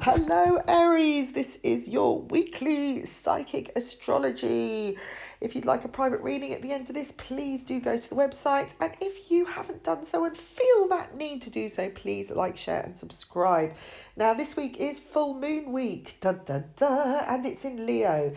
Hello Aries, this is your weekly psychic astrology. If you'd like a private reading at the end of this, please do go to the website. And if you haven't done so and feel that need to do so, please like, share and subscribe. Now this week is full moon week, and it's in Leo.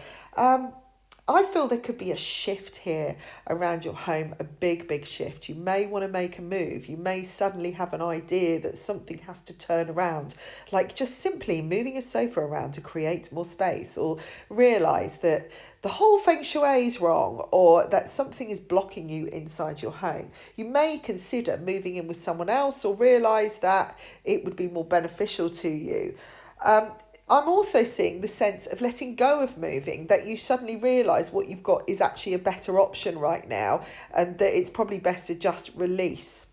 I feel there could be a shift here around your home, a big shift. You may want to make a move. You may suddenly have an idea that something has to turn around, like just simply moving a sofa around to create more space, or realise that the whole feng shui is wrong, or that something is blocking you inside your home. You may consider moving in with someone else, or realise that it would be more beneficial to you. I'm also seeing the sense of letting go of moving, that you suddenly realise what you've got is actually a better option right now, and that it's probably best to just release.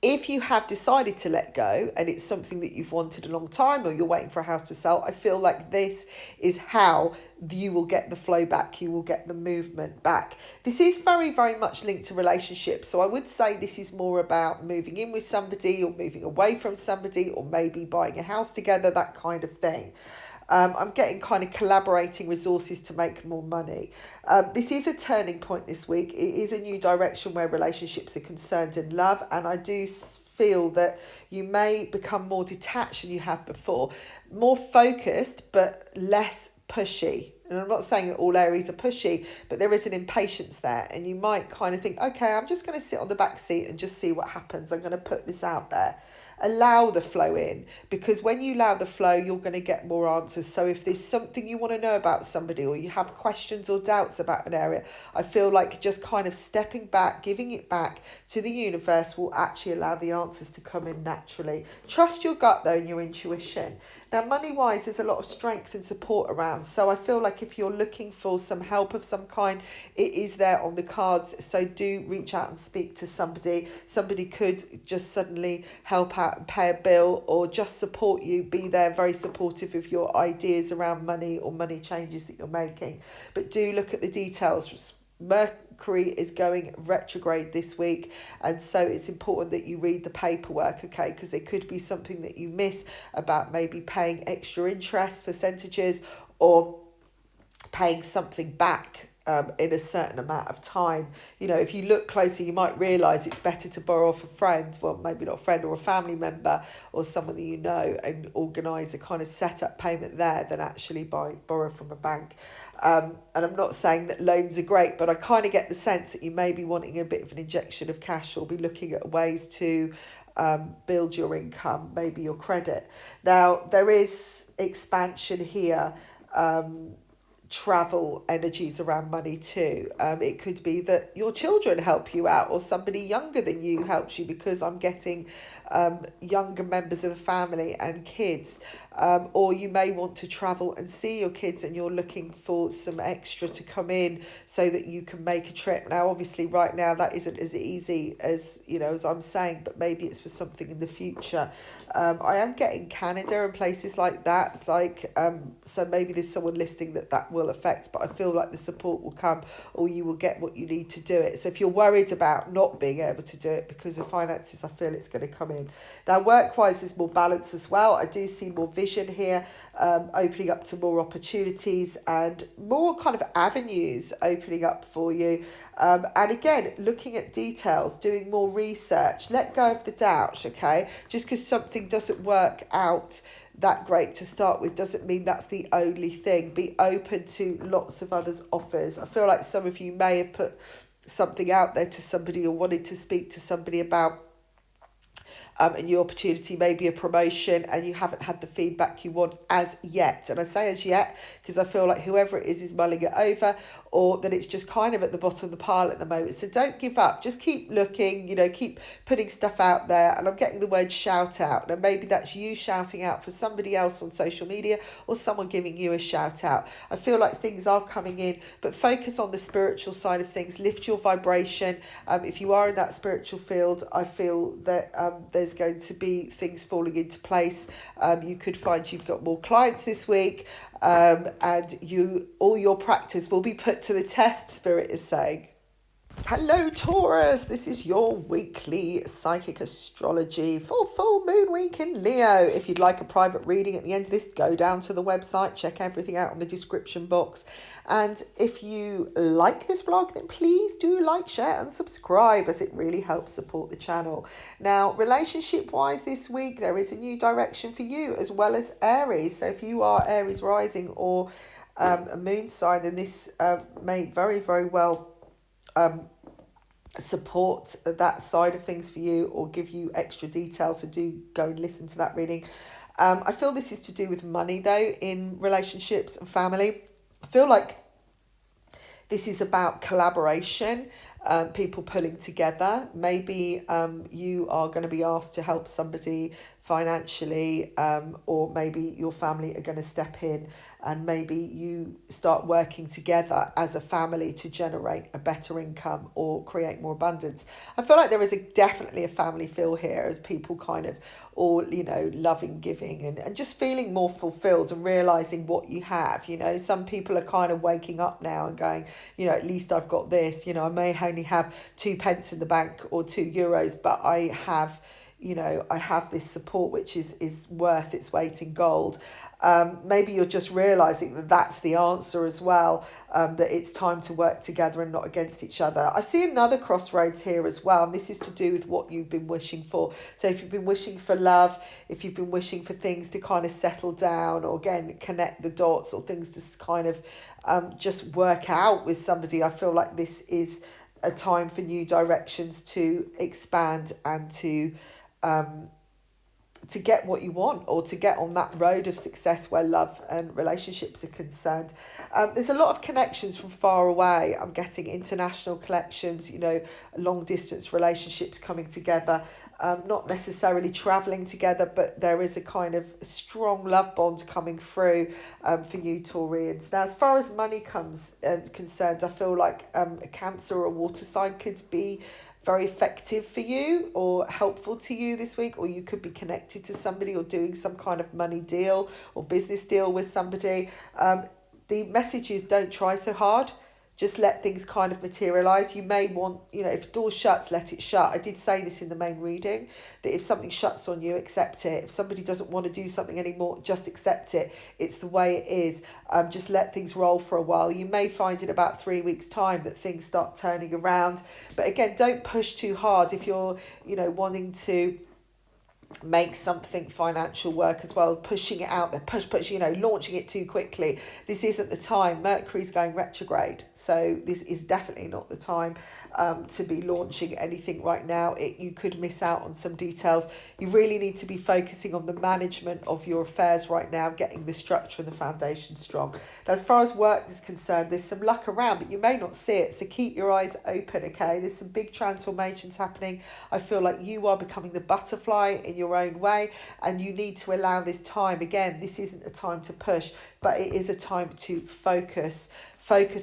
If you have decided to let go and it's something that you've wanted a long time, or you're waiting for a house to sell, I feel like this is how you will get the flow back, you will get the movement back. This is very much linked to relationships. So I would say this is more about moving in with somebody, or moving away from somebody, or maybe buying a house together, that kind of thing. I'm getting kind of collaborating resources to make more money. This is a turning point this week. It is a new direction where relationships are concerned and love. And I do feel that you may become more detached than you have before, more focused, but less pushy. And I'm not saying that all Aries are pushy, but there is an impatience there. And you might kind of think, okay, I'm just going to sit on the back seat and just see what happens. I'm going to put this out there. Allow the flow in, because when you allow the flow, you're going to get more answers. So if there's something you want to know about somebody, or you have questions or doubts about an area, I feel like just kind of stepping back, giving it back to the universe will actually allow the answers to come in naturally. Trust your gut though and your intuition. Now money wise, there's a lot of strength and support around. So I feel like if you're looking for some help of some kind, it is there on the cards. So do reach out and speak to somebody. Somebody could just suddenly help out and pay a bill, or just support you, be there, very supportive of your ideas around money or money changes that you're making. But do look at the details. Mercury is going retrograde this week, and so it's important that you read the paperwork, okay, because there could be something that you miss about maybe paying extra interest percentages, or paying something back in a certain amount of time. You know, if you look closer, you might realise it's better to borrow off a friend, well, maybe not a friend, or a family member, or someone that you know, and organise a kind of set-up payment there than actually borrow from a bank. And I'm not saying that loans are great, but I kind of get the sense that you may be wanting a bit of an injection of cash, or be looking at ways to build your income, maybe your credit. Now, there is expansion here. Travel energies around money too. It could be that your children help you out, or somebody younger than you helps you, because I'm getting younger members of the family and kids. Or you may want to travel and see your kids, and you're looking for some extra to come in so that you can make a trip. Now obviously right now that isn't as easy as, you know, as I'm saying, but maybe it's for something in the future. I am getting Canada and places like that. It's like so maybe there's someone listening that will affect, but I feel like the support will come, or you will get what you need to do it. So if you're worried about not being able to do it because of finances, I feel it's going to come in. Now work wise, there's more balance as well. I do see more vision here, opening up to more opportunities and more kind of avenues opening up for you. And again, looking at details, doing more research, let go of the doubt, okay? Just because something doesn't work out that great to start with doesn't mean that's the only thing. Be open to lots of others' offers. I feel like some of you may have put something out there to somebody, or wanted to speak to somebody about a new opportunity, maybe a promotion, and you haven't had the feedback you want as yet. And I say as yet because I feel like whoever it is mulling it over, or that it's just kind of at the bottom of the pile at the moment. So don't give up. Just keep looking, you know, keep putting stuff out there. And I'm getting the word shout out. And maybe that's you shouting out for somebody else on social media, or someone giving you a shout out. I feel like things are coming in, but focus on the spiritual side of things. Lift your vibration. If you are in that spiritual field, I feel that there's going to be things falling into place. You could find you've got more clients this week, and all your practice will be put to the test, Spirit is saying. Hello Taurus, this is your weekly psychic astrology for full moon week in Leo. If you'd like a private reading at the end of this, go down to the website, check everything out in the description box. And if you like this vlog, then please do like, share and subscribe, as it really helps support the channel. Now, relationship wise this week, there is a new direction for you as well as Aries. So if you are Aries rising or a moon sign, then this may very, very well support that side of things for you or give you extra details, so do go and listen to that reading. I feel this is to do with money though, in relationships and family. I feel like this is about collaboration, people pulling together. Maybe you are going to be asked to help somebody financially, or maybe your family are going to step in, and maybe you start working together as a family to generate a better income or create more abundance. I feel like there is definitely a family feel here, as people kind of all, loving, giving and just feeling more fulfilled and realizing what you have. Some people are kind of waking up now and going, at least I've got this. I may only have 2 pence in the bank or €2, but I have this support which is worth its weight in gold. Maybe you're just realizing that that's the answer as well, that it's time to work together and not against each other. I see another crossroads here as well, and this is to do with what you've been wishing for. So if you've been wishing for love, if you've been wishing for things to kind of settle down, or again connect the dots, or things to kind of just work out with somebody, I feel like this is a time for new directions to expand and to get what you want, or to get on that road of success where love and relationships are concerned. There's a lot of connections from far away. I'm getting international connections, long distance relationships coming together, not necessarily traveling together, but there is a kind of strong love bond coming through for you Taurians. Now, as far as money concerned, I feel like a Cancer or a water sign could be very effective for you or helpful to you this week, or you could be connected to somebody or doing some kind of money deal or business deal with somebody. The message is, don't try so hard. Just let things kind of materialize. You may want, if a door shuts, let it shut. I did say this in the main reading, that if something shuts on you, accept it. If somebody doesn't want to do something anymore, just accept it. It's the way it is. Just let things roll for a while. You may find in about 3 weeks' time that things start turning around. But again, don't push too hard if you're, wanting to make something financial work as well, pushing it out there, push, launching it too quickly. This isn't the time. Mercury's going retrograde, so this is definitely not the time to be launching anything right now. You could miss out on some details. You really need to be focusing on the management of your affairs right now, getting the structure and the foundation strong. Now, as far as work is concerned, there's some luck around, but you may not see it, so keep your eyes open, okay? There's some big transformations happening. I feel like you are becoming the butterfly in your own way, and you need to allow this time. Again, this isn't a time to push, but it is a time to focus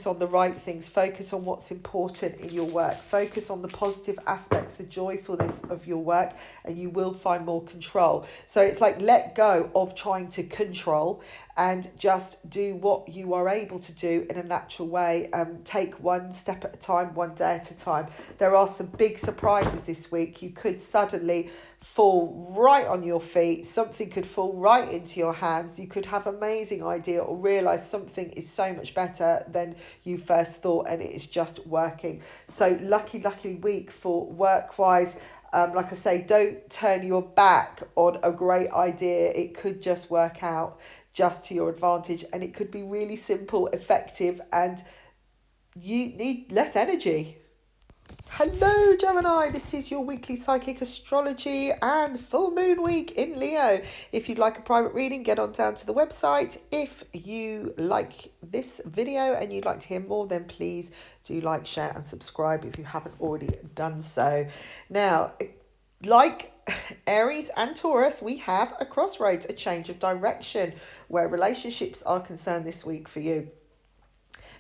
on the right things, focus on what's important in your work, focus on the positive aspects, the joyfulness of your work, and you will find more control. So it's like, let go of trying to control and just do what you are able to do in a natural way. Take one step at a time, one day at a time. There are some big surprises this week. You could suddenly fall right on your feet. Something could fall right into your hands. You could have an amazing idea or realize something is so much better than you first thought, and it is just working. So lucky week for work-wise. Like I say, don't turn your back on a great idea. It could just work out just to your advantage, and it could be really simple, effective, and you need less energy. Hello Gemini, this is your weekly psychic astrology and full moon week in Leo. If you'd like a private reading, get on down to the website. If you like this video and you'd like to hear more, then please do like, share and subscribe if you haven't already done so. Now, like Aries and Taurus, we have a crossroads, a change of direction where relationships are concerned this week for you.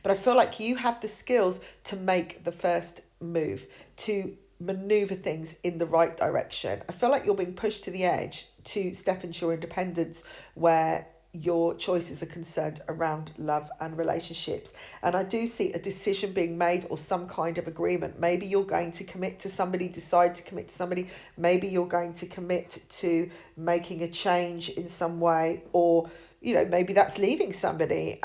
But I feel like you have the skills to make the first move, to maneuver things in the right direction. I feel like you're being pushed to the edge to step into your independence, where your choices are concerned around love and relationships. And I do see a decision being made or some kind of agreement. Maybe you're going to commit to somebody, decide to commit to somebody. Maybe you're going to commit to making a change in some way, or, you know, maybe that's leaving somebody.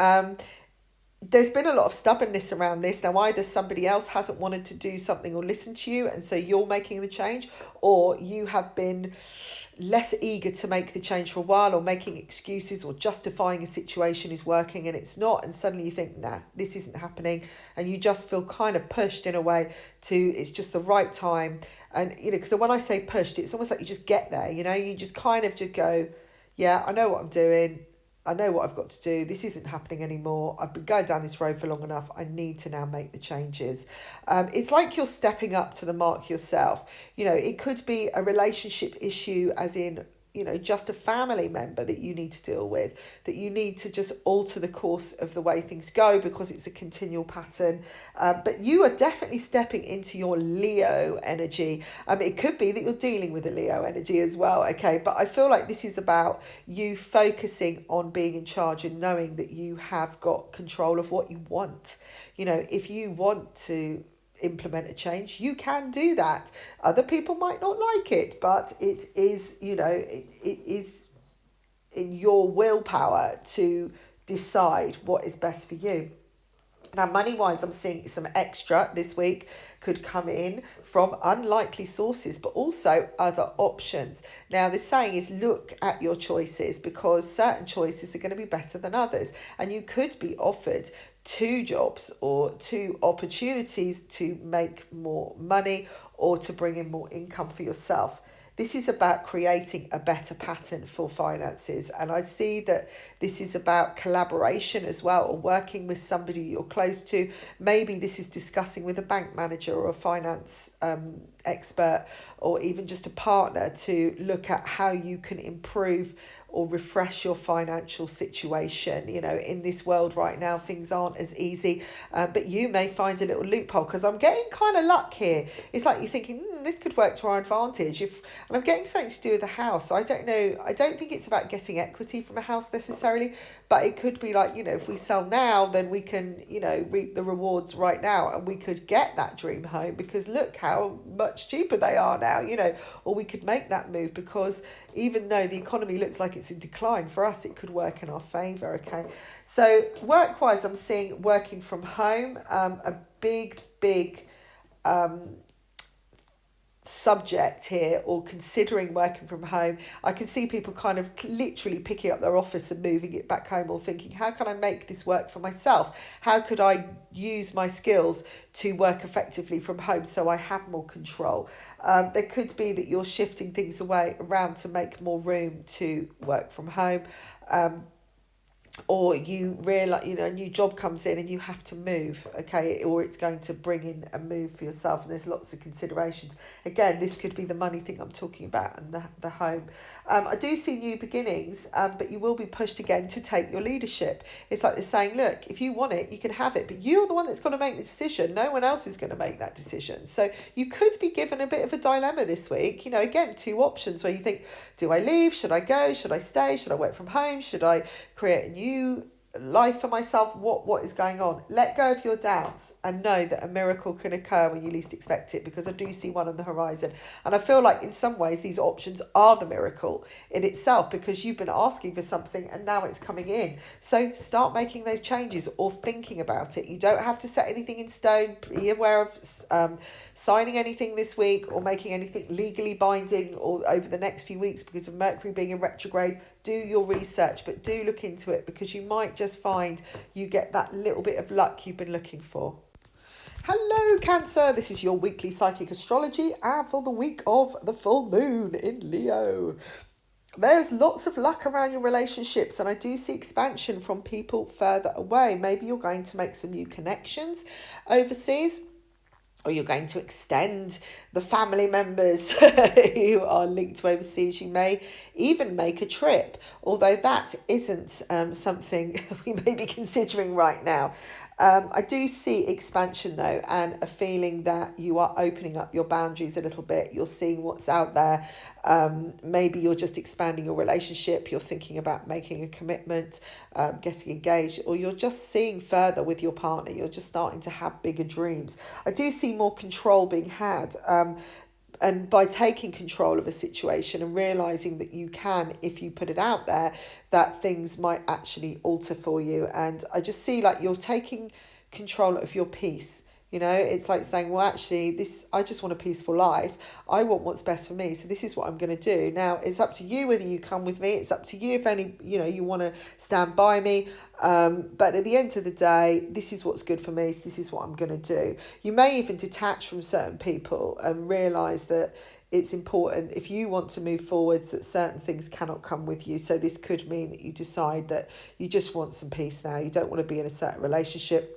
There's been a lot of stubbornness around this. Now, either somebody else hasn't wanted to do something or listen to you, and so you're making the change, or you have been less eager to make the change for a while, or making excuses or justifying a situation is working and it's not, and suddenly you think, nah, this isn't happening, and you just feel kind of pushed in a way to, it's just the right time. And, you know, because when I say pushed, it's almost like you just get there, you know, you just kind of just go, yeah, I know what I'm doing. I know what I've got to do. This isn't happening anymore. I've been going down this road for long enough. I need to now make the changes. It's like you're stepping up to the mark yourself. You know, it could be a relationship issue, as in, you know, just a family member that you need to deal with, that you need to just alter the course of the way things go because it's a continual pattern. But you are definitely stepping into your Leo energy. It could be that you're dealing with a Leo energy as well, okay? But I feel like this is about you focusing on being in charge and knowing that you have got control of what you want. You know, if you want to implement a change, you can do that. Other people might not like it, but it is, you know, it is in your willpower to decide what is best for you. Now, money-wise, I'm seeing some extra this week could come in from unlikely sources, but also other options. Now, the saying is look at your choices, because certain choices are going to be better than others. And you could be offered 2 jobs or 2 opportunities to make more money or to bring in more income for yourself. This is about creating a better pattern for finances. And I see that this is about collaboration as well, or working with somebody you're close to. Maybe this is discussing with a bank manager or a finance expert, or even just a partner, to look at how you can improve or refresh your financial situation. You know, in this world right now, things aren't as easy, but you may find a little loophole, because I'm getting kind of luck here. It's like you're thinking, this could work to our advantage. And I'm getting something to do with the house. I don't know. I don't think it's about getting equity from a house necessarily, but it could be like, you know, if we sell now, then we can, you know, reap the rewards right now, and we could get that dream home because look how much cheaper they are now, you know, or we could make that move because even though the economy looks like it's in decline, for us, it could work in our favour, okay? So work-wise, I'm seeing working from home, a big subject here, or considering working from home. I can see people kind of literally picking up their office and moving it back home, or thinking, how can I make this work for myself? How could I use my skills to work effectively from home so I have more control? There could be that you're shifting things around to make more room to work from home. Or you realise, you know, a new job comes in and you have to move, okay, or it's going to bring in a move for yourself, and there's lots of considerations. Again, this could be the money thing I'm talking about, and the home. I do see new beginnings, but you will be pushed again to take your leadership. It's like they're saying, look, if you want it, you can have it, but you're the one that's got to make the decision. No one else is going to make that decision. So you could be given a bit of a dilemma this week. You know, again, 2 options where you think, do I leave? Should I go? Should I stay? Should I work from home? Should I create a new life for myself? What is going on? Let go of your doubts and know that a miracle can occur when you least expect it, because I do see one on the horizon. And I feel like in some ways these options are the miracle in itself, because you've been asking for something and now it's coming in. So start making those changes or thinking about it. You don't have to set anything in stone. Be aware of signing anything this week or making anything legally binding or over the next few weeks because of Mercury being in retrograde. Do your research, but do look into it, because you might just find you get that little bit of luck you've been looking for. Hello, Cancer. This is your weekly psychic astrology, and for the week of the full moon in Leo. There's lots of luck around your relationships, and I do see expansion from people further away. Maybe you're going to make some new connections overseas, or you're going to extend the family members who are linked to overseas. You may even make a trip, although that isn't something we may be considering right now. I do see expansion though, and a feeling that you are opening up your boundaries a little bit. You're seeing what's out there. Maybe you're just expanding your relationship. You're thinking about making a commitment, getting engaged, or you're just seeing further with your partner. You're just starting to have bigger dreams. I do see more control being had. And by taking control of a situation and realizing that you can, if you put it out there, that things might actually alter for you. And I just see like you're taking control of your peace. You know, it's like saying, well, actually, I just want a peaceful life. I want what's best for me. So this is what I'm going to do. Now, it's up to you whether you come with me. It's up to you if you want to stand by me. But at the end of the day, this is what's good for me. So this is what I'm going to do. You may even detach from certain people and realise that it's important, if you want to move forwards, that certain things cannot come with you. So this could mean that you decide that you just want some peace now. You don't want to be in a certain relationship,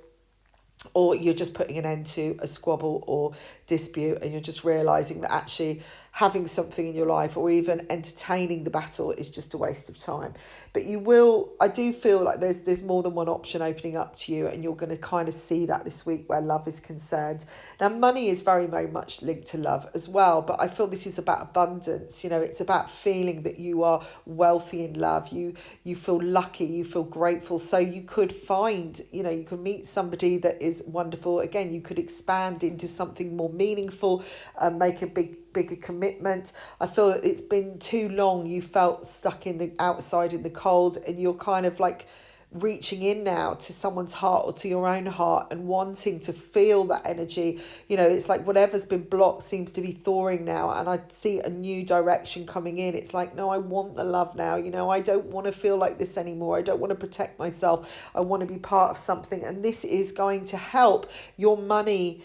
or you're just putting an end to a squabble or dispute, and you're just realising that actually having something in your life or even entertaining the battle is just a waste of time. But I do feel like there's more than one option opening up to you, and you're going to kind of see that this week where love is concerned. Now, money is very, very much linked to love as well, but I feel this is about abundance. It's about feeling that you are wealthy in love. You feel lucky, you feel grateful. So you could find, you can meet somebody that is wonderful. Again, you could expand into something more meaningful, make a bigger commitment. I feel that it's been too long you felt stuck in the outside in the cold, and you're kind of like reaching in now to someone's heart or to your own heart and wanting to feel that energy. It's like whatever's been blocked seems to be thawing now, and I see a new direction coming in. It's like, no, I want the love now. I don't want to feel like this anymore. I don't want to protect myself. I want to be part of something, and this is going to help your money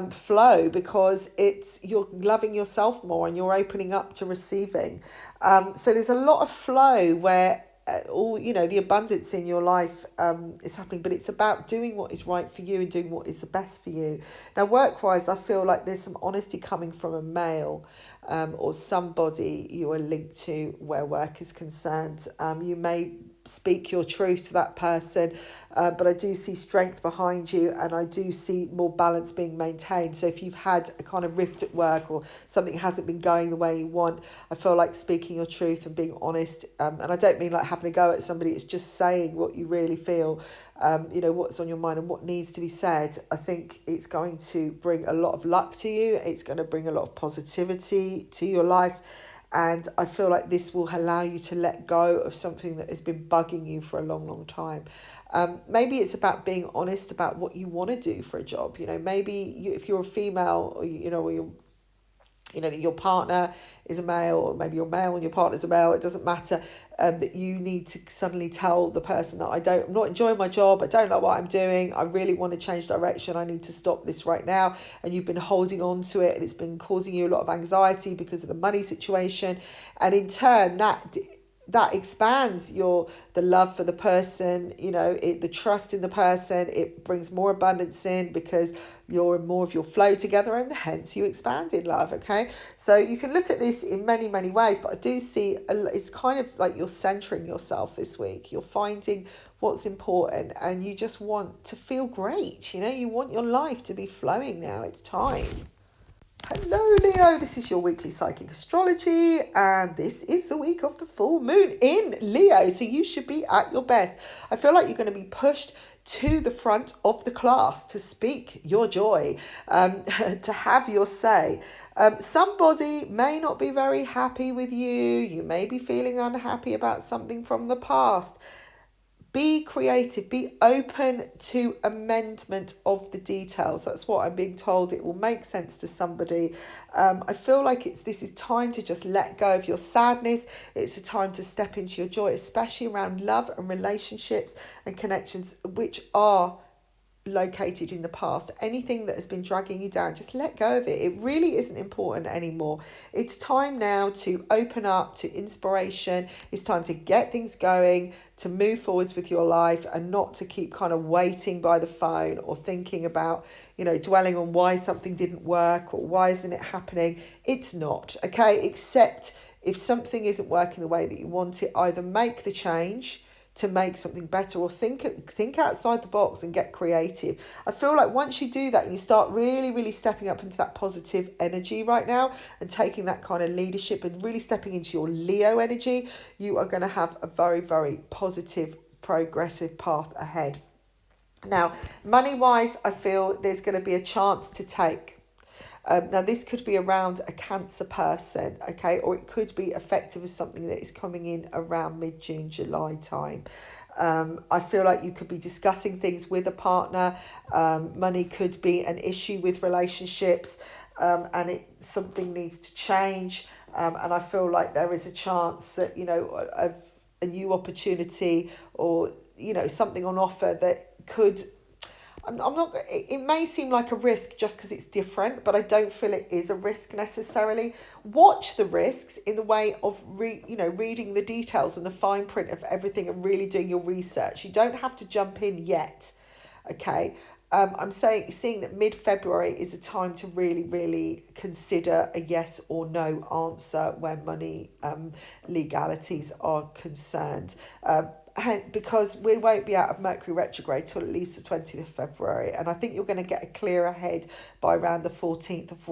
flow, because you're loving yourself more and you're opening up to receiving. So there's a lot of flow where all the abundance in your life is happening, but it's about doing what is right for you and doing what is the best for you. Now, work-wise, I feel like there's some honesty coming from a male or somebody you are linked to where work is concerned. You may speak your truth to that person, but I do see strength behind you, and I do see more balance being maintained. So if you've had a kind of rift at work or something hasn't been going the way you want, I feel like speaking your truth and being honest, and I don't mean like having a go at somebody, it's just saying what you really feel, what's on your mind and what needs to be said. I think it's going to bring a lot of luck to you. It's going to bring a lot of positivity to your life. And I feel like this will allow you to let go of something that has been bugging you for a long, long time. Maybe it's about being honest about what you want to do for a job. If you're a female, or your partner is a male, or maybe you're male and your partner's a male, it doesn't matter, that you need to suddenly tell the person that I'm not enjoying my job, I don't like what I'm doing, I really want to change direction, I need to stop this right now. And you've been holding on to it, and it's been causing you a lot of anxiety because of the money situation. And in turn, that expands the love for the person, the trust in the person. It brings more abundance in because you're in more of your flow together, and hence you expand in love. Okay, so you can look at this in many, many ways, but I do see it's kind of like you're centering yourself this week. You're finding what's important, and you just want to feel great. You want your life to be flowing now. It's time. Hello Leo, this is your weekly psychic astrology, and this is the week of the full moon in Leo, so you should be at your best. I feel like you're going to be pushed to the front of the class to speak your joy, to have your say. Somebody may not be very happy with you. You may be feeling unhappy about something from the past. Be creative, be open to amendment of the details. That's what I'm being told. It will make sense to somebody. I feel like this is time to just let go of your sadness. It's a time to step into your joy, especially around love and relationships and connections which are located in the past. Anything that has been dragging you down, just let go of it. It really isn't important anymore. It's time now to open up to inspiration. It's time to get things going, to move forwards with your life, and not to keep kind of waiting by the phone or thinking about, dwelling on why something didn't work or why isn't it happening. It's not, okay? Except if something isn't working the way that you want it, either make the change to make something better, or think outside the box and get creative. I feel like once you do that and you start really stepping up into that positive energy right now and taking that kind of leadership and really stepping into your Leo energy, you are going to have a very positive, progressive path ahead. Now, money-wise, I feel there's going to be a chance to take. Now, this could be around a Cancer person, okay, or it could be effective as something that is coming in around mid-June, July time. I feel like you could be discussing things with a partner. Money could be an issue with relationships, and something needs to change. And I feel like there is a chance that, a new opportunity, or, something on offer that could... I'm not. It may seem like a risk just because it's different, but I don't feel it is a risk necessarily. Watch the risks in the way of reading the details and the fine print of everything and really doing your research. You don't have to jump in yet, okay? I'm seeing that mid-February is a time to really consider a yes or no answer where money legalities are concerned. Because we won't be out of Mercury retrograde till at least the 20th of February. And I think you're going to get a clearer head by around the 14th of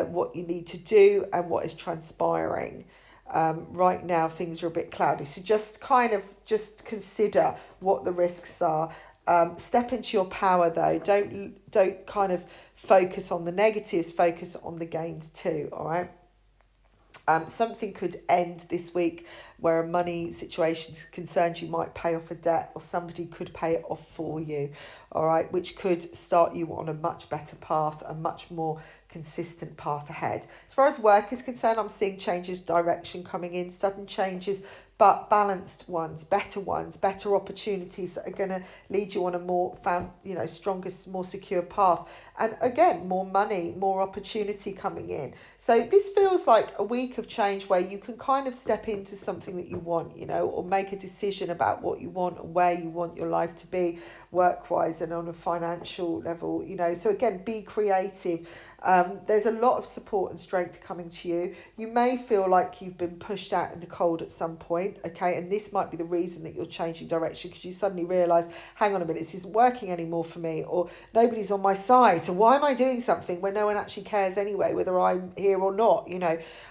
what you need to do and what is transpiring. Right now, things are a bit cloudy. So just consider what the risks are. Step into your power though. Don't kind of focus on the negatives, focus on the gains too, all right? Something could end this week where a money situation is concerned. You might pay off a debt, or somebody could pay it off for you, all right, which could start you on a much better path, a much more consistent path ahead. As far as work is concerned, I'm seeing changes, direction coming in, sudden changes, but balanced ones, better opportunities that are going to lead you on a more stronger, more secure path. And again, more money, more opportunity coming in. So this feels like a week of change where you can kind of step into something that you want, or make a decision about what you want and where you want your life to be, work-wise and on a financial level, So again, be creative. There's a lot of support and strength coming to you. You may feel like you've been pushed out in the cold at some point, okay? And this might be the reason that you're changing direction, because you suddenly realise, hang on a minute, this isn't working anymore for me, or nobody's on my side, so why am I doing something when no one actually cares anyway, whether I'm here or not,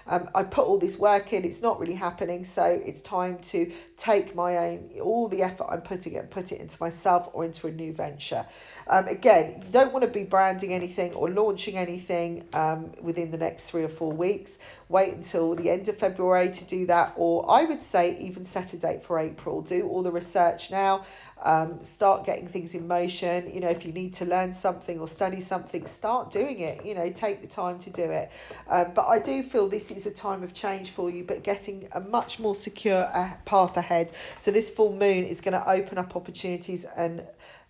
I put all this work in, it's not really happening, so it's time to take all the effort I'm putting in, put it into myself or into a new venture. Again, you don't want to be branding anything or launching anything within the next 3 or 4 weeks. Wait until the end of February to do that, or I would say even set a date for April. Do all the research now. Start getting things in motion. If you need to learn something or study something, start doing it. Take the time to do it. But I do feel this is a time of change for you, but getting a much more secure path ahead. So this full moon is going to open up opportunities and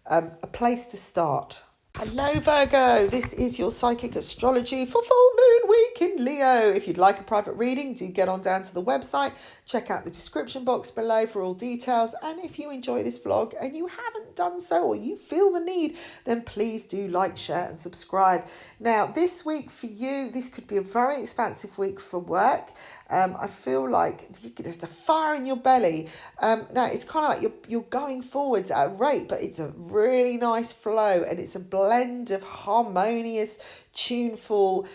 a place to start. Hello Virgo, this is your psychic astrology for full moon week in Leo. If you'd like a private reading, do get on down to the website, check out the description box below for all details, and if you enjoy this vlog and you haven't done so, or you feel the need, then please do like, share and subscribe. Now this week for you, this could be a very expansive week for work. I feel like there's the fire in your belly. Now it's kind of like you're going forwards at a rate, but it's a really nice flow, and it's a blend of harmonious, tuneful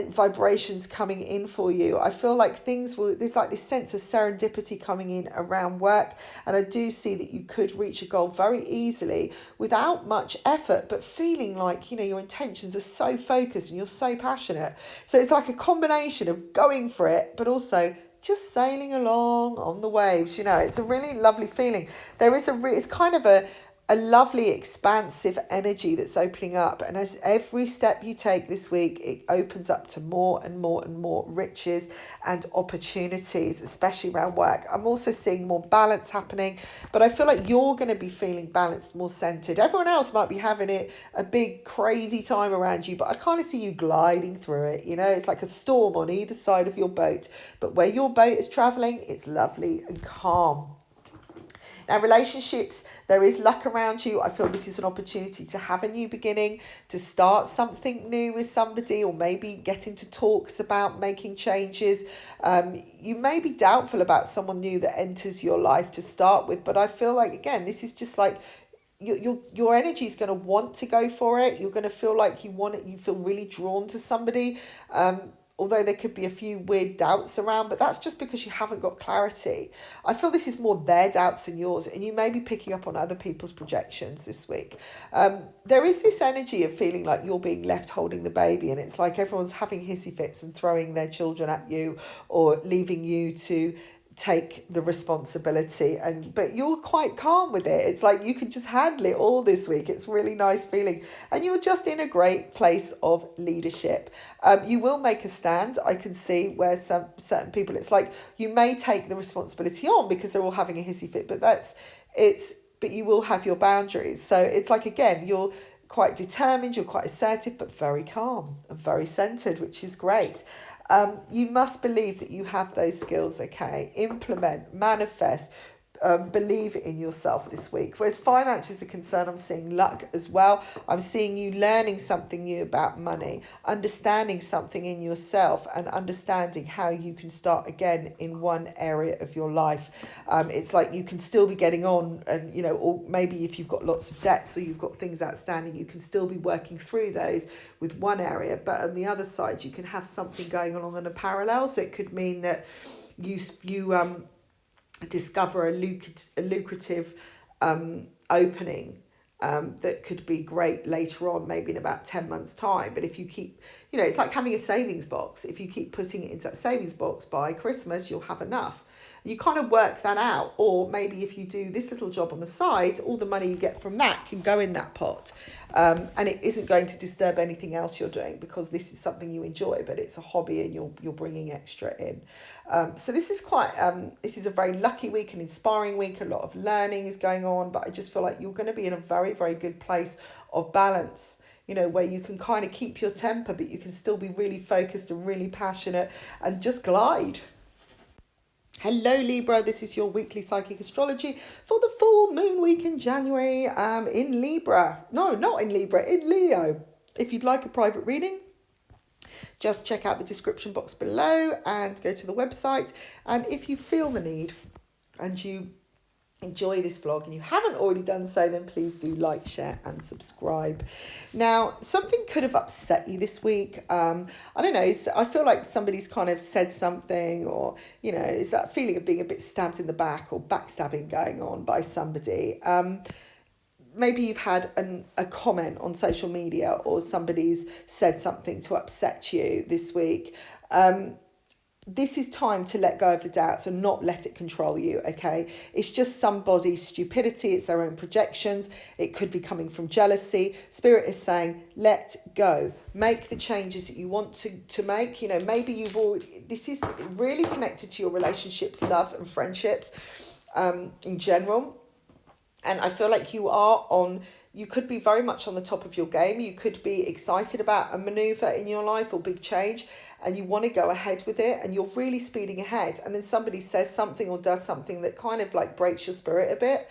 vibrations coming in for you. I feel like there's like this sense of serendipity coming in around work, and I do see that you could reach a goal very easily without much effort, but feeling like your intentions are so focused and you're so passionate. So it's like a combination of going for it, but also just sailing along on the waves. It's a really lovely feeling. It's kind of a lovely expansive energy that's opening up, and as every step you take this week, it opens up to more and more riches and opportunities, especially around work. I'm also seeing more balance happening, but I feel like you're going to be feeling balanced, more centered. Everyone else might be having a big crazy time around you, but I kind of see you gliding through it. It's like a storm on either side of your boat, but where your boat is traveling, it's lovely and calm. Now, relationships, there is luck around you. I feel this is an opportunity to have a new beginning, to start something new with somebody, or maybe get into talks about making changes. You may be doubtful about someone new that enters your life to start with, but I feel like, again, this is just like your energy is going to want to go for it. You're going to feel like you want it. You feel really drawn to somebody. Although there could be a few weird doubts around, but that's just because you haven't got clarity. I feel this is more their doubts than yours, and you may be picking up on other people's projections this week. There is this energy of feeling like you're being left holding the baby, and it's like everyone's having hissy fits and throwing their children at you or leaving you to take the responsibility, but you're quite calm with it. It's like you can just handle it all this week. It's really nice feeling, and you're just in a great place of leadership. You will make a stand. I can see where some certain people, it's like you may take the responsibility on because they're all having a hissy fit, but but you will have your boundaries. So it's like, again, you're quite determined, you're quite assertive, but very calm and very centered, which is great. You must believe that you have those skills, okay? Implement, manifest, believe in yourself this week. Whereas finances are concerned, I'm seeing luck as well. I'm seeing you learning something new about money, understanding something in yourself, and understanding how you can start again in one area of your life. It's like you can still be getting on, and or maybe if you've got lots of debts or you've got things outstanding, you can still be working through those with one area, but on the other side you can have something going along in a parallel. So it could mean that you discover a lucrative opening that could be great later on, maybe in about 10 months time. But if you keep, it's like having a savings box. If you keep putting it into that savings box, by Christmas you'll have enough. You kind of work that out. Or maybe if you do this little job on the side, all the money you get from that can go in that pot. And it isn't going to disturb anything else you're doing, because this is something you enjoy, but it's a hobby and you're bringing extra in. So this is this is a very lucky week, an inspiring week. A lot of learning is going on, but I just feel like you're going to be in a very, very good place of balance, where you can kind of keep your temper, but you can still be really focused and really passionate and just glide. Hello Libra, this is your weekly psychic astrology for the full moon week in January in Libra. No, not in Libra, in Leo. If you'd like a private reading, just check out the description box below and go to the website. And if you feel the need and you enjoy this vlog and you haven't already done so, then please do like, share and subscribe. Now, something could have upset you this week. I don't know, I feel like somebody's kind of said something, or is that feeling of being a bit stabbed in the back or backstabbing going on by somebody. Maybe you've had a comment on social media, or somebody's said something to upset you this week. This is time to let go of the doubts and not let it control you, okay? It's just somebody's stupidity. It's their own projections. It could be coming from jealousy. Spirit is saying, let go. Make the changes that you want to make. Maybe this is really connected to your relationships, love and friendships in general. And I feel like you could be very much on the top of your game. You could be excited about a maneuver in your life or big change, and you want to go ahead with it, and you're really speeding ahead. And then somebody says something or does something that kind of like breaks your spirit a bit.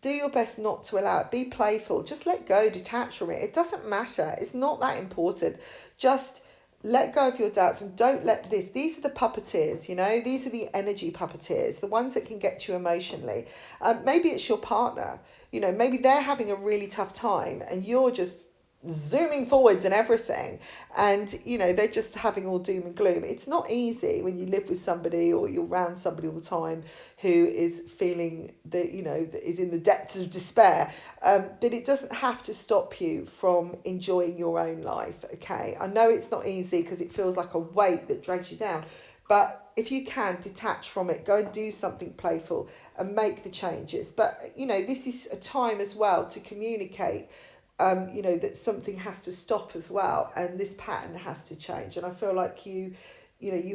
Do your best not to allow it. Be playful. Just let go, detach from it. It doesn't matter. It's not that important. Just let go of your doubts and don't let these are the puppeteers, these are the energy puppeteers, the ones that can get you emotionally. Maybe it's your partner, maybe they're having a really tough time and you're just zooming forwards and everything, and they're just having all doom and gloom. It's not easy when you live with somebody or you're around somebody all the time who is feeling that that is in the depths of despair, but it doesn't have to stop you from enjoying your own life, okay? I know it's not easy because it feels like a weight that drags you down, but if you can detach from it, go and do something playful and make the changes. But this is a time as well to communicate that something has to stop as well, and this pattern has to change. And I feel like you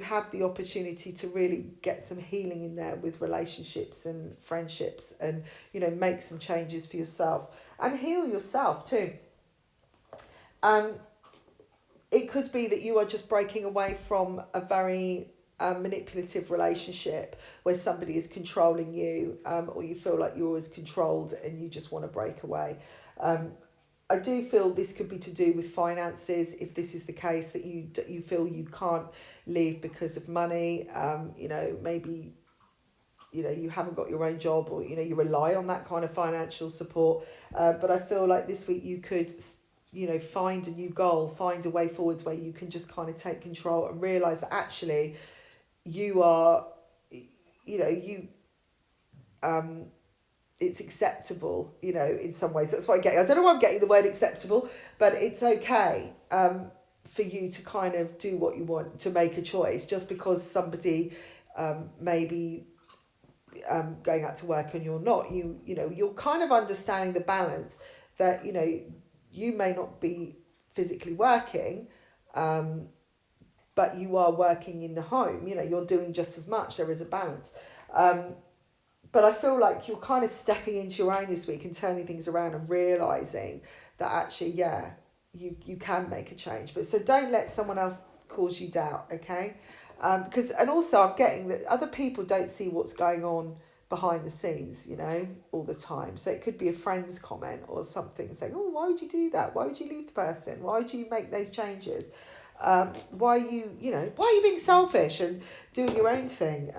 have the opportunity to really get some healing in there with relationships and friendships, and make some changes for yourself and heal yourself too. It could be that you are just breaking away from a very manipulative relationship where somebody is controlling you, or you feel like you're always controlled and you just want to break away. I do feel this could be to do with finances, if this is the case, that you feel you can't leave because of money. Maybe you haven't got your own job, or you rely on that kind of financial support. But I feel like this week you could find a new goal, find a way forwards where you can just kind of take control and realize that actually you are it's acceptable, in some ways. That's what I don't know why I'm getting the word acceptable, but it's okay for you to kind of do what you want, to make a choice, just because somebody maybe going out to work and you're not. You're kind of understanding the balance that you may not be physically working, but you are working in the home. You're doing just as much. There is a balance. But I feel like you're kind of stepping into your own this week and turning things around and realising that actually, you can make a change. But so don't let someone else cause you doubt, okay? And also I'm getting that other people don't see what's going on behind the scenes, all the time. So it could be a friend's comment or something saying, oh, why would you do that? Why would you leave the person? Why would you make those changes? Why are you being selfish and doing your own thing?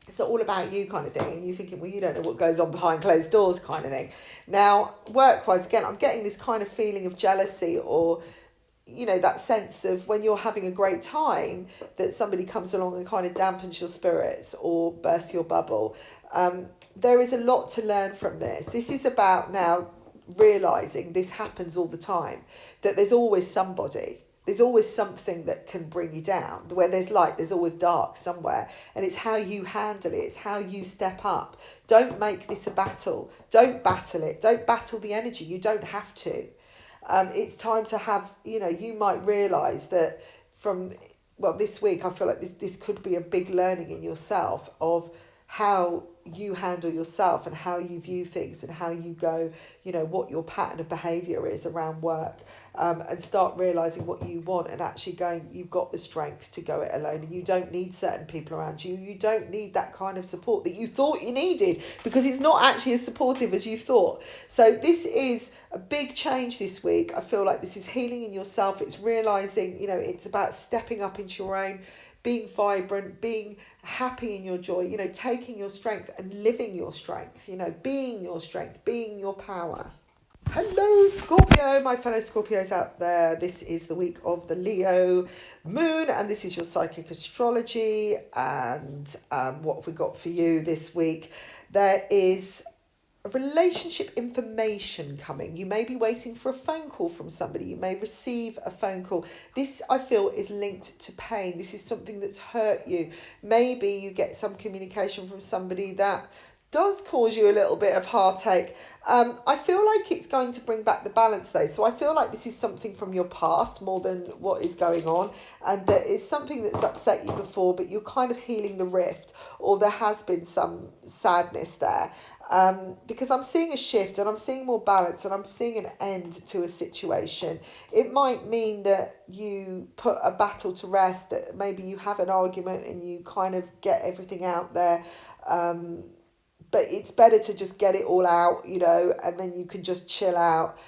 It's not all about you kind of thing, and you're thinking, well, you don't know what goes on behind closed doors kind of thing. Now, work-wise, again, I'm getting this kind of feeling of jealousy, or, that sense of when you're having a great time, that somebody comes along and kind of dampens your spirits or bursts your bubble. There is a lot to learn from this. This is about now realising this happens all the time, that there's always somebody. There's always something that can bring you down. Where there's light, there's always dark somewhere. And it's how you handle it. It's how you step up. Don't make this a battle. Don't battle it. Don't battle the energy. You don't have to. It's time to have, you might realise that this week, I feel like this could be a big learning in yourself of how you handle yourself and how you view things and how you go, what your pattern of behaviour is around work, and start realising what you want and actually going, you've got the strength to go it alone, and you don't need certain people around you. You don't need that kind of support that you thought you needed, because it's not actually as supportive as you thought. So this is a big change this week. I feel like this is healing in yourself. It's realising, it's about stepping up into your own, being vibrant, being happy in your joy, taking your strength and living your strength, being your strength, being your power. Hello, Scorpio, my fellow Scorpios out there. This is the week of the Leo moon, and this is your psychic astrology. And what have we got for you this week? There is a relationship information coming. You may be waiting for a phone call from somebody. You may receive a phone call. This, I feel, is linked to pain. This is something that's hurt you. Maybe you get some communication from somebody that does cause you a little bit of heartache. I feel like it's going to bring back the balance though. So I feel like this is something from your past more than what is going on. And there is something that's upset you before, but you're kind of healing the rift, or there has been some sadness there. Because I'm seeing a shift and I'm seeing more balance and I'm seeing an end to a situation. It might mean that you put a battle to rest, that maybe you have an argument and you kind of get everything out there. But it's better to just get it all out, and then you can just chill out.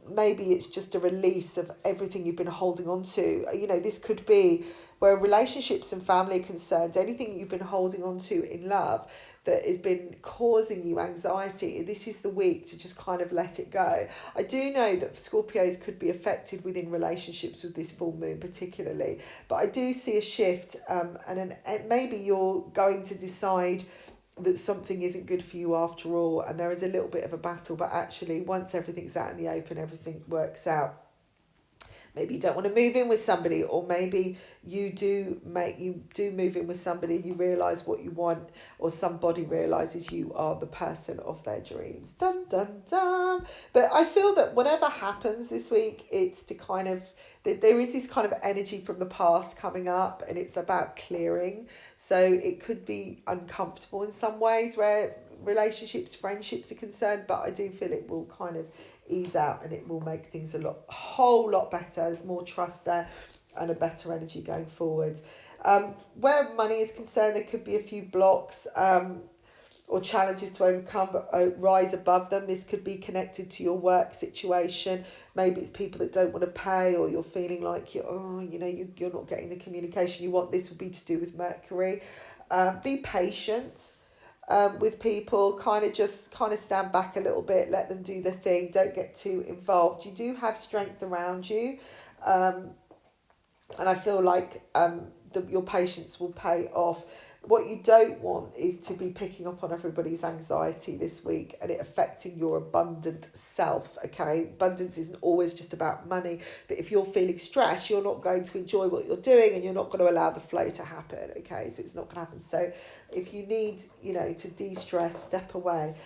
Maybe it's just a release of everything you've been holding on to. This could be where relationships and family are concerned, anything you've been holding on to in love that has been causing you anxiety. This is the week to just kind of let it go. I do know that Scorpios could be affected within relationships with this full moon particularly, but I do see a shift, and maybe you're going to decide that something isn't good for you after all, and there is a little bit of a battle, but actually once everything's out in the open, everything works out. Maybe you don't want to move in with somebody, or maybe you do move in with somebody and you realise what you want, or somebody realises you are the person of their dreams. Dun, dun, dun. But I feel that whatever happens this week, it's to kind of, there is this kind of energy from the past coming up, and it's about clearing. So it could be uncomfortable in some ways where relationships, friendships are concerned, but I do feel it will kind of ease out and it will make things a whole lot better. There's more trust there and a better energy going forwards. Where money is concerned, there could be a few blocks or challenges to overcome, but rise above them. This could be connected to your work situation. Maybe it's people that don't want to pay, or you're feeling like you're not getting the communication you want. This would be to do with Mercury. Be patient with people. Kind of stand back a little bit, let them do the thing. Don't get too involved. You do have strength around you, and I feel like your patience will pay off. What you don't want is to be picking up on everybody's anxiety this week and it affecting your abundant self, okay? Abundance isn't always just about money, but if you're feeling stressed, you're not going to enjoy what you're doing and you're not going to allow the flow to happen, okay? So it's not going to happen. So if you need, to de-stress, step away.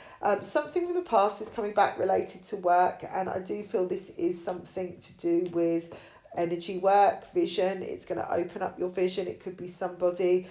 Something from the past is coming back related to work, and I do feel this is something to do with energy work, vision. It's going to open up your vision. It could be somebody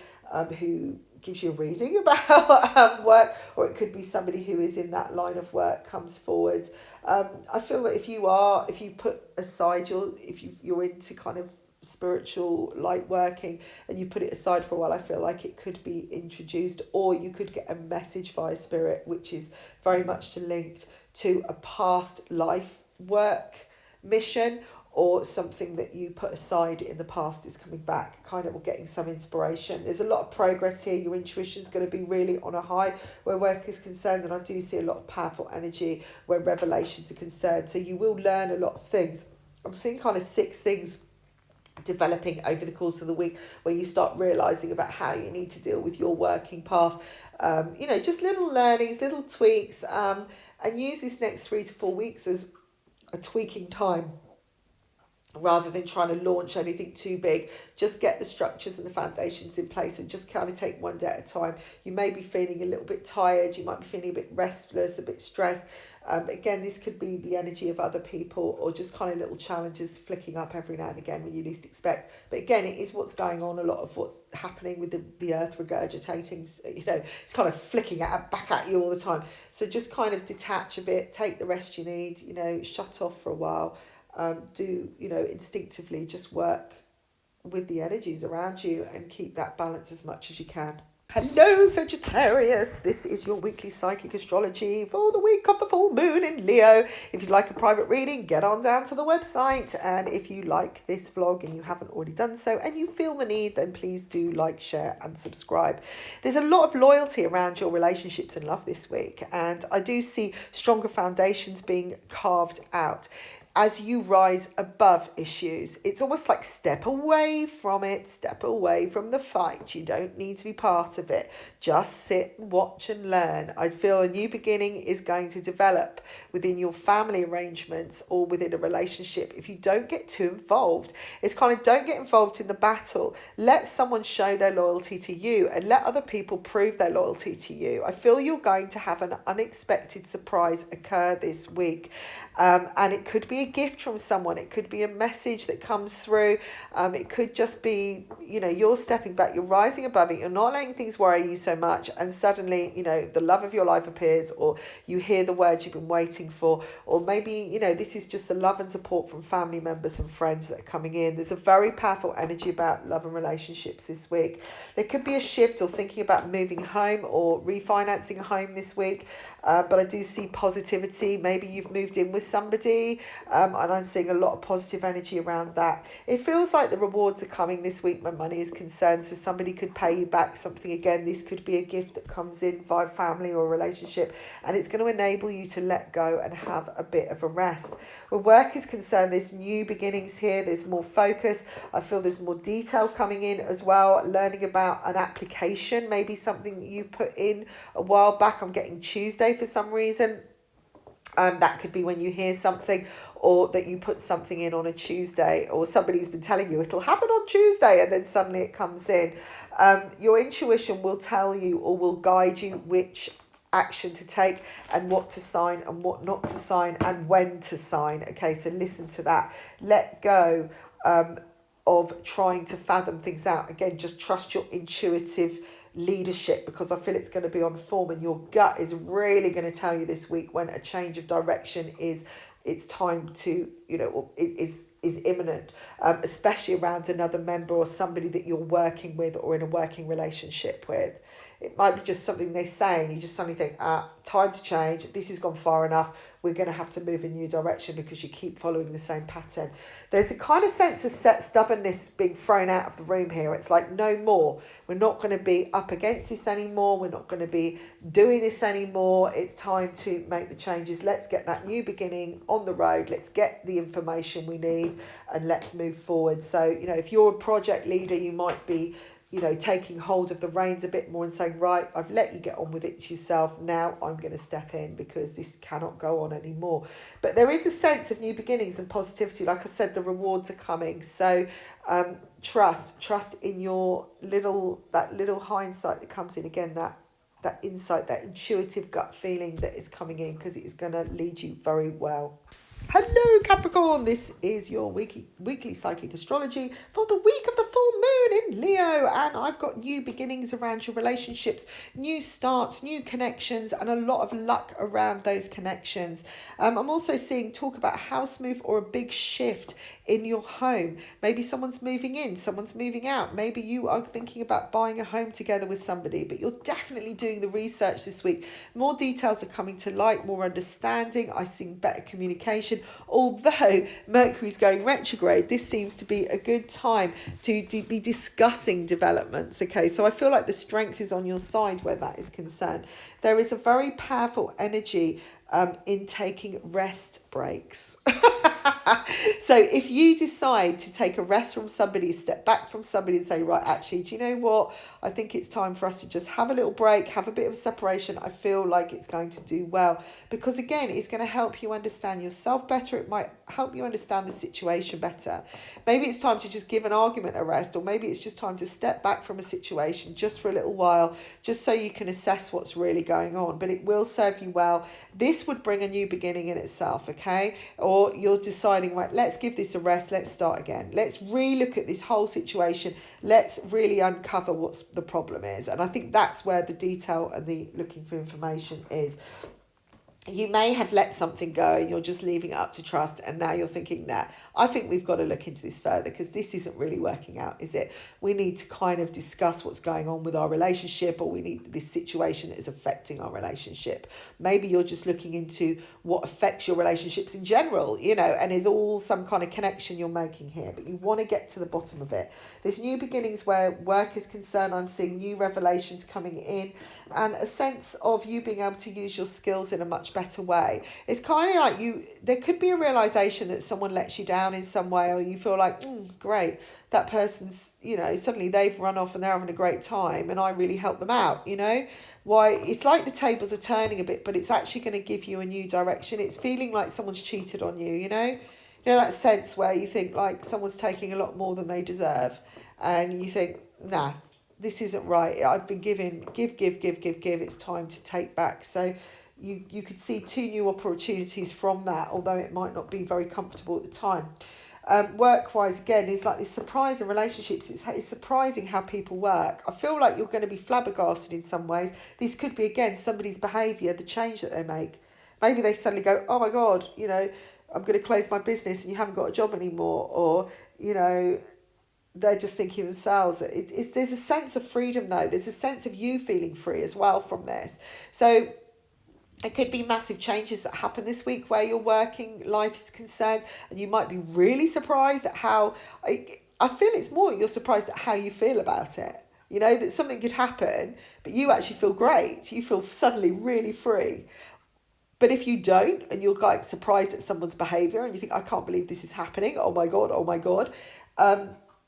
who gives you a reading about work, or it could be somebody who is in that line of work comes forwards. I feel that if you put aside you're into kind of spiritual light working and you put it aside for a while, I feel like it could be introduced, or you could get a message via spirit, which is very much linked to a past life work mission, or something that you put aside in the past is coming back, kind of getting some inspiration. There's a lot of progress here. Your intuition is going to be really on a high where work is concerned, and I do see a lot of powerful energy where revelations are concerned. So you will learn a lot of things. I'm seeing kind of 6 things developing over the course of the week where you start realizing about how you need to deal with your working path. Just little learnings, little tweaks, and use this next 3 to 4 weeks as a tweaking time, rather than trying to launch anything too big. Just get the structures and the foundations in place and just kind of take one day at a time. You may be feeling a little bit tired, you might be feeling a bit restless, a bit stressed. Again, this could be the energy of other people, or just kind of little challenges flicking up every now and again when you least expect. But again, it is what's going on, a lot of what's happening with the earth regurgitating, it's kind of flicking back at you all the time. So just kind of detach a bit, take the rest you need, shut off for a while. Instinctively just work with the energies around you and keep that balance as much as you can. Hello Sagittarius, this is your weekly psychic astrology for the week of the full moon in Leo. If you'd like a private reading, get on down to the website, and if you like this vlog and you haven't already done so and you feel the need, then please do like, share and subscribe. There's a lot of loyalty around your relationships and love this week, and I do see stronger foundations being carved out as you rise above issues. It's almost like step away from it, step away from the fight. You don't need to be part of it. Just sit, watch and learn. I feel a new beginning is going to develop within your family arrangements or within a relationship. If you don't get too involved, it's kind of don't get involved in the battle. Let someone show their loyalty to you and let other people prove their loyalty to you. I feel you're going to have an unexpected surprise occur this week. And it could be a gift from someone. It could be a message that comes through. It could just be, you're stepping back, you're rising above it, you're not letting things worry you so much, and suddenly, the love of your life appears, or you hear the words you've been waiting for, or maybe, this is just the love and support from family members and friends that are coming in. There's a very powerful energy about love and relationships this week. There could be a shift or thinking about moving home or refinancing a home this week, but I do see positivity. Maybe you've moved in with somebody, and I'm seeing a lot of positive energy around that. It feels like the rewards are coming this week when money is concerned, so somebody could pay you back something. Again, this could be a gift that comes in via family or relationship, and it's going to enable you to let go and have a bit of a rest. Where work is concerned, there's new beginnings here, there's more focus. I feel there's more detail coming in as well, learning about an application, maybe something you put in a while back. I'm getting Tuesday for some reason. That could be when you hear something, or that you put something in on a Tuesday, or somebody's been telling you it'll happen on Tuesday and then suddenly it comes in. Your intuition will tell you or will guide you which action to take and what to sign and what not to sign and when to sign. Okay, so listen to that. Let go of trying to fathom things out. Again, just trust your intuitive leadership, because I feel it's going to be on form, and your gut is really going to tell you this week when a change of direction is it's time to, you know, is imminent, especially around another member or somebody that you're working with or in a working relationship with. It might be just something they say and you just suddenly think, time to change, this has gone far enough, we're going to have to move in a new direction because you keep following the same pattern. There's a kind of sense of stubbornness being thrown out of the room here. It's like, no more. We're not going to be up against this anymore. We're not going to be doing this anymore. It's time to make the changes. Let's get that new beginning on the road. Let's get the information we need and let's move forward. So, you know, if you're a project leader, you might be, you know, taking hold of the reins a bit more and saying, right, I've let you get on with it yourself. Now I'm going to step in because this cannot go on anymore. But there is a sense of new beginnings and positivity. Like I said, the rewards are coming. So trust in your that little hindsight that comes in. Again, that insight, that intuitive gut feeling that is coming in, because it is going to lead you very well. Hello Capricorn, this is your weekly psychic astrology for the week of the full moon in Leo, and I've got new beginnings around your relationships, new starts, new connections, and a lot of luck around those connections. I'm also seeing talk about a house move or a big shift in your home. Maybe someone's moving in, someone's moving out. Maybe you are thinking about buying a home together with somebody, but you're definitely doing the research this week. More details are coming to light, more understanding. I see better communication. Although Mercury's going retrograde, this seems to be a good time to be discussing developments. Okay, so I feel like the strength is on your side where that is concerned. There is a very powerful energy in taking rest breaks. So if you decide to take a rest from somebody, step back from somebody and say, right, actually, do you know what? I think it's time for us to just have a little break, have a bit of a separation. I feel like it's going to do well, because again, it's going to help you understand yourself better. It might help you understand the situation better. Maybe it's time to just give an argument a rest, or maybe it's just time to step back from a situation just for a little while, just so you can assess what's really going on. But it will serve you well. This would bring a new beginning in itself, okay? Or you're deciding, right, let's give this a rest, let's start again. Let's re-look at this whole situation. Let's really uncover what's the problem is. And I think that's where the detail and the looking for information is. You may have let something go and you're just leaving it up to trust, and now you're thinking that I think we've got to look into this further because this isn't really working out, is it? We need to kind of discuss what's going on with our relationship, or we need this situation that is affecting our relationship. Maybe you're just looking into what affects your relationships in general, you know, and is all some kind of connection you're making here, but you want to get to the bottom of it. There's new beginnings where work is concerned. I'm seeing new revelations coming in and a sense of you being able to use your skills in a much better way. It's kind of like there could be a realization that someone lets you down in some way, or you feel like, great, that person's, you know, suddenly they've run off and they're having a great time and I really helped them out, you know. Why, it's like the tables are turning a bit, but it's actually going to give you a new direction. It's feeling like someone's cheated on you, you know. You know, that sense where you think like someone's taking a lot more than they deserve, and you think, nah, this isn't right. I've been giving, give. It's time to take back. So you could see two new opportunities from that, although it might not be very comfortable at the time. Work-wise, again, it's like this surprise in relationships. It's surprising how people work. I feel like you're going to be flabbergasted in some ways. This could be, again, somebody's behaviour, the change that they make. Maybe they suddenly go, oh my God, you know, I'm going to close my business and you haven't got a job anymore. Or, you know, they're just thinking themselves. There's a sense of freedom though. There's a sense of you feeling free as well from this. So it could be massive changes that happen this week where your working life is concerned, and you might be really surprised at how, I feel it's more you're surprised at how you feel about it. You know, that something could happen, but you actually feel great. You feel suddenly really free. But if you don't, and you're like surprised at someone's behaviour and you think, I can't believe this is happening, oh my God,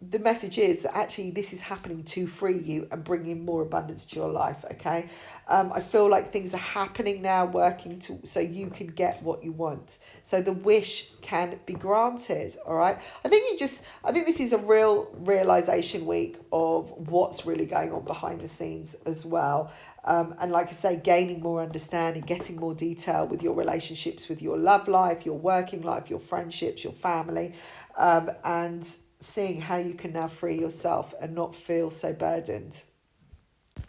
the message is that actually this is happening to free you and bring in more abundance to your life, okay? I feel like things are happening now, working so you can get what you want. So the wish can be granted, all right? I think this is a real realization week of what's really going on behind the scenes as well. And like I say, gaining more understanding, getting more detail with your relationships, with your love life, your working life, your friendships, your family, and seeing how you can now free yourself and not feel so burdened.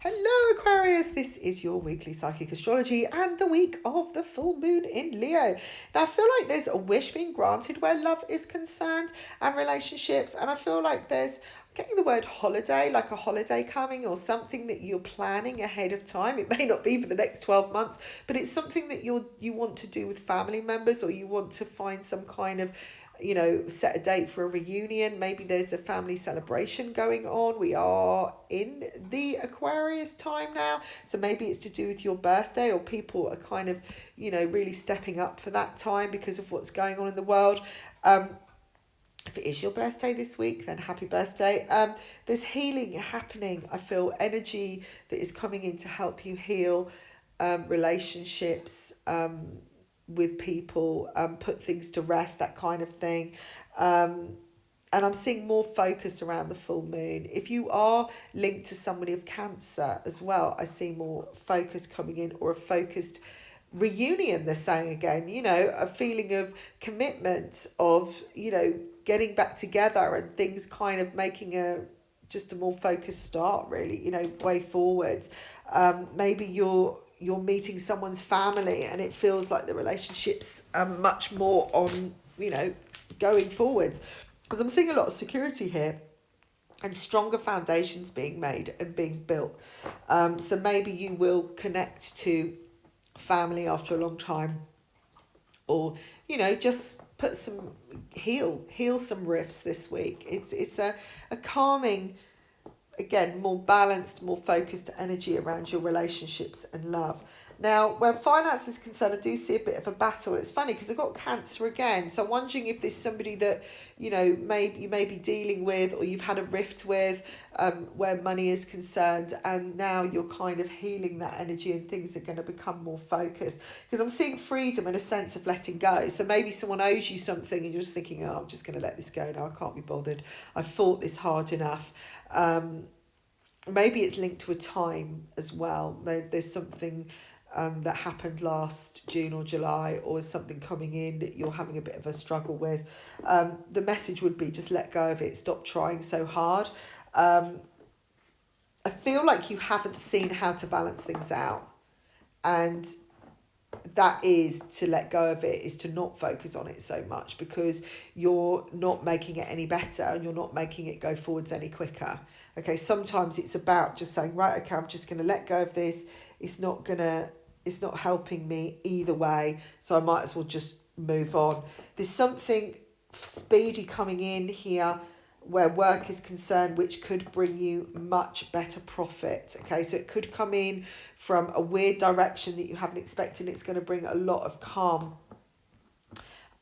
Hello Aquarius, this is your weekly psychic astrology and the week of the full moon in Leo. Now I feel like there's a wish being granted where love is concerned and relationships, and I feel like there's, I'm getting the word holiday, like a holiday coming or something that you're planning ahead of time. It may not be for the next 12 months, but it's something that you want to do with family members, or you want to find some kind of, set a date for a reunion. Maybe there's a family celebration going on. We are in the Aquarius time now, so maybe it's to do with your birthday, or people are kind of, really stepping up for that time because of what's going on in the world. If it is your birthday this week, then happy birthday. There's healing happening. I feel energy that is coming in to help you heal relationships, with people, put things to rest, that kind of thing. And I'm seeing more focus around the full moon. If you are linked to somebody of Cancer as well, I see more focus coming in, or a focused reunion, they're saying again, a feeling of commitment, of, getting back together, and things kind of making just a more focused start, really, way forwards. Maybe you're meeting someone's family and it feels like the relationships are much more on, going forwards, because I'm seeing a lot of security here and stronger foundations being made and being built. So maybe you will connect to family after a long time, or, just put some, heal some rifts this week. It's a calming, again, more balanced, more focused energy around your relationships and love. Now, where finance is concerned, I do see a bit of a battle. It's funny because I've got Cancer again. So I'm wondering if there's somebody that, you may be dealing with, or you've had a rift with, where money is concerned, and now you're kind of healing that energy and things are going to become more focused. Because I'm seeing freedom and a sense of letting go. So maybe someone owes you something and you're just thinking, oh, I'm just going to let this go now. I can't be bothered. I fought this hard enough. Maybe it's linked to a time as well. There's something that happened last June or July, or is something coming in that you're having a bit of a struggle with. The message would be just let go of it. Stop trying so hard. I feel like you haven't seen how to balance things out. And that is to let go of it, is to not focus on it so much, because you're not making it any better and you're not making it go forwards any quicker. Okay, sometimes it's about just saying, right, okay, I'm just going to let go of this. It's not helping me either way, so I might as well just move on. There's something speedy coming in here where work is concerned, which could bring you much better profit. Okay, so it could come in from a weird direction that you haven't expected. It's going to bring a lot of calm.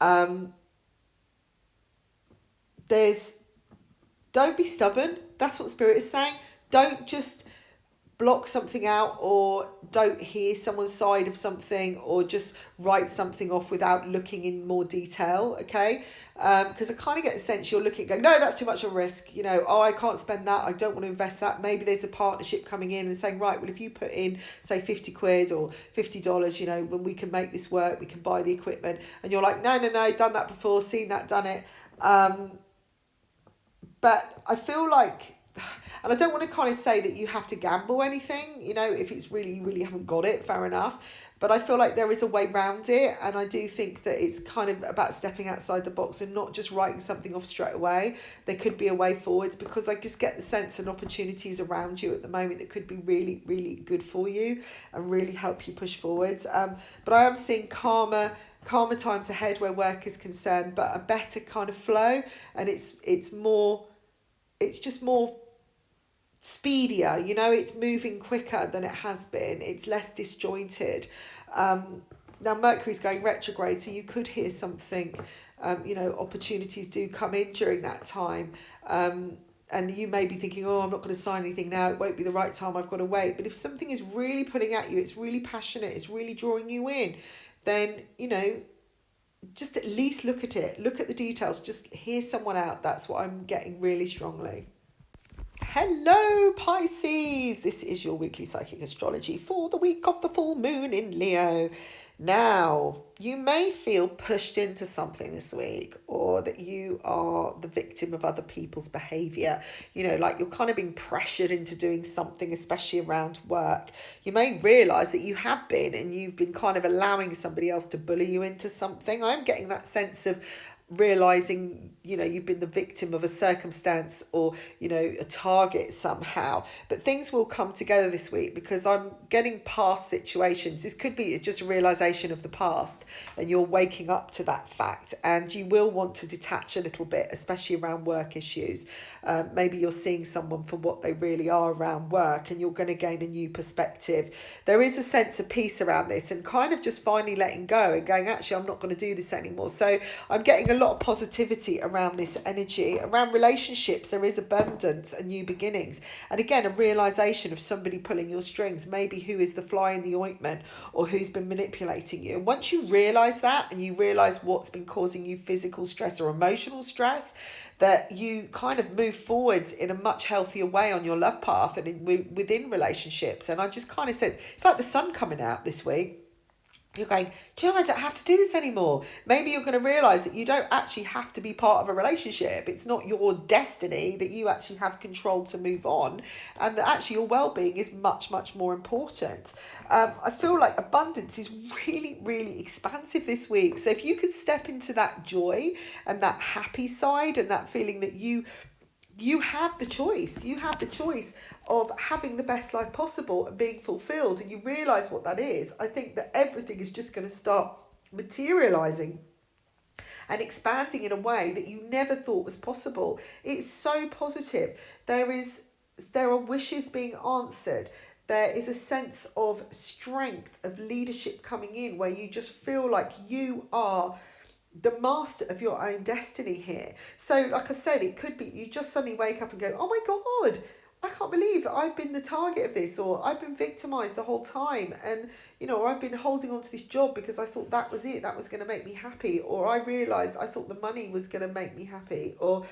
Don't be stubborn. That's what Spirit is saying. Don't just block something out, or don't hear someone's side of something, or just write something off without looking in more detail, okay? Because I kind of get a sense you're looking, going, no, that's too much of a risk, oh, I can't spend that, I don't want to invest that. Maybe there's a partnership coming in and saying, right, well, if you put in, say, 50 quid or $50, when we can make this work, we can buy the equipment. And you're like, no, done that before, seen that, done it. But I feel like, and I don't want to kind of say that you have to gamble anything, if it's really, you really haven't got it, fair enough. But I feel like there is a way around it. And I do think that it's kind of about stepping outside the box and not just writing something off straight away. There could be a way forwards, because I just get the sense and opportunities around you at the moment that could be really, really good for you and really help you push forwards. But I am seeing calmer times ahead where work is concerned, but a better kind of flow. And it's just more speedier, it's moving quicker than it has been. It's less disjointed. Now Mercury's going retrograde, so you could hear something, opportunities do come in during that time. And you may be thinking, oh, I'm not going to sign anything now, it won't be the right time, I've got to wait. But if something is really pulling at you, it's really passionate, it's really drawing you in, then, just at least look at it, look at the details, just hear someone out. That's what I'm getting really strongly. Hello Pisces, this is your weekly psychic astrology for the week of the full moon in Leo. Now, you may feel pushed into something this week, or that you are the victim of other people's behaviour. You know, like you're kind of being pressured into doing something, especially around work. You may realise that you have been, and you've been kind of allowing somebody else to bully you into something. I'm getting that sense of realizing, you know, you've been the victim of a circumstance, or, you know, a target somehow. But things will come together this week, because I'm getting past situations. This could be just a realization of the past, and you're waking up to that fact, and you will want to detach a little bit, especially around work issues. Maybe you're seeing someone for what they really are around work, and you're going to gain a new perspective. There is a sense of peace around this, and kind of just finally letting go and going, actually, I'm not going to do this anymore. So I'm getting a lot of positivity around this energy. Around relationships, there is abundance and new beginnings, and again, a realization of somebody pulling your strings, maybe who is the fly in the ointment, or who's been manipulating you. And once you realize that, and you realize what's been causing you physical stress or emotional stress, that you kind of move forwards in a much healthier way on your love path and within relationships. And I just kind of said, it's like the sun coming out this week. You're going, do you know, I don't have to do this anymore. Maybe you're going to realise that you don't actually have to be part of a relationship. It's not your destiny, that you actually have control to move on, and that actually your well-being is much, much more important. I feel like abundance is really, really expansive this week. So if you could step into that joy and that happy side, and that feeling that you have the choice. You have the choice of having the best life possible and being fulfilled, and you realise what that is. I think that everything is just going to start materialising and expanding in a way that you never thought was possible. It's so positive. There are wishes being answered. There is a sense of strength, of leadership coming in, where you just feel like you are the master of your own destiny here. So like I said, it could be you just suddenly wake up and go, oh my God, I can't believe that I've been the target of this, or I've been victimized the whole time, and, you know, or I've been holding on to this job because I thought that was it, that was going to make me happy, or I realized I thought the money was going to make me happy, or,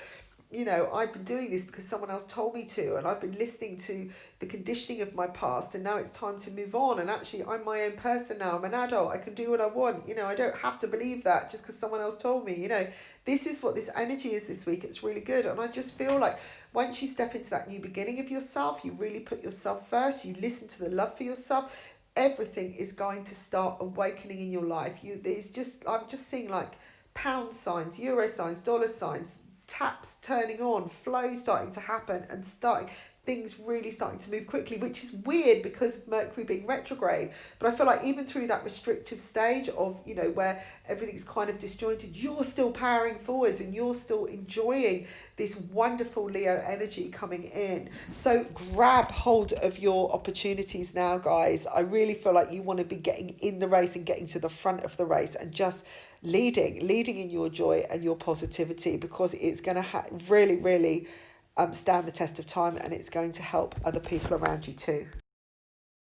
you know, I've been doing this because someone else told me to, and I've been listening to the conditioning of my past, and now it's time to move on, and actually I'm my own person now, I'm an adult, I can do what I want, you know, I don't have to believe that just because someone else told me, you know. This is what this energy is this week. It's really good, and I just feel like once you step into that new beginning of yourself, you really put yourself first, you listen to the love for yourself, everything is going to start awakening in your life. I'm just seeing like pound signs, euro signs, dollar signs, taps turning on, flow starting to happen, and things really starting to move quickly, which is weird because of Mercury being retrograde. But I feel like even through that restrictive stage of, you know, where everything's kind of disjointed, you're still powering forwards, and you're still enjoying this wonderful Leo energy coming in. So grab hold of your opportunities now, guys. I really feel like you want to be getting in the race and getting to the front of the race, and just leading in your joy and your positivity, because it's going to really, really stand the test of time, and it's going to help other people around you too.